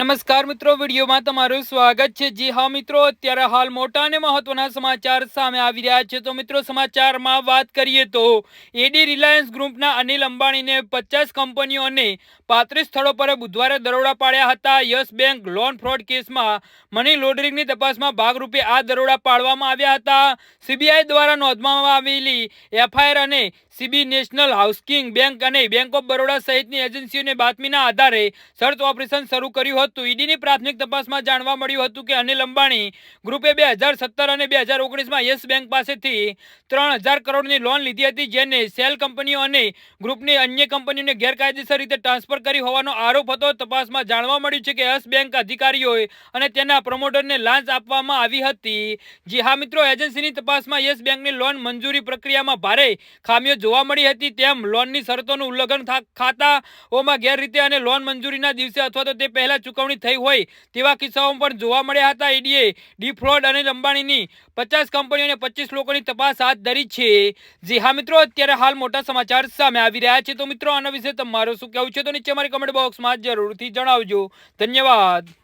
નમસ્કાર મિત્રો, વિડીયોમાં તમારું સ્વાગત છે। જી હા મિત્રો, અત્યારે હાલ મોટા અને મહત્વના સમાચાર સામે આવી રહ્યા છે। તો મિત્રો, સમાચારમાં વાત કરીએ તો એડી રિલાયન્સ ગ્રુપના અનિલ અંબાણીને 50 કંપનીઓ અને 35 સ્થળો પર બુધવારે દરોડા પાડ્યા હતા। યસ બેંક લોન ફ્રોડ કેસમાં મની લોન્ડરિંગની તપાસમાં ભાગરૂપે આ દરોડા પાડવામાં આવ્યા હતા। સીબીઆઈ દ્વારા નોંધવામાં આવેલી એફઆઈઆર અને સીબી નેશનલ હાઉસિંગ બેંક અને બેંક ઓફ બરોડા સહિતની એજન્સીઓને બાતમીના આધારે સર્ચ ઓપરેશન શરૂ કર્યું હતું। ઈડીની પ્રાથમિક તપાસમાં જાણવા મળ્યું હતું કે અનિલ અંબાણી ગ્રુપે 2017 અને 2019માં યસ બેંક પાસેથી 3000 કરોડની લોન લીધી હતી, જેને સેલ કંપનીઓ અને ગ્રુપની અન્ય કંપનીઓને ગેરકાયદેસર રીતે ટ્રાન્સફર કરી હોવાનો આરોપ હતો। તપાસમાં જાણવા મળ્યું છે કે યસ બેંક અધિકારીઓએ અને તેના પ્રમોટરને લાંચ આપવામાં આવી હતી। જી હા મિત્રો, એજન્સીની તપાસમાં યસ બેંકની લોન મંજૂરી પ્રક્રિયામાં ભારે ખામીઓ જોવા મળી હતી। તેમ લોનની શરતોનું ઉલ્લંઘન, ખાતાઓમાં ગેરરીતિ અને લોન મંજૂરીના દિવસે અથવા તો તે પહેલા ચૂકવણી થઈ હોય તેવા કિસ્સાઓ પણ જોવા મળ્યા હતા। ઈડીએ ડી ફ્રોડ અને અંબાણીની 50 કંપનીઓ અને 25 લોકોની તપાસ હાથ ધરી છે। જી હા મિત્રો, અત્યારે હાલ મોટા સમાચાર સામે આવી રહ્યા છે। તો મિત્રો, આના વિશે તમારું શું કહેવું છે તો નીચે અમારી કમેન્ટ બોક્સમાં જરૂરથી જણાવજો। ધન્યવાદ।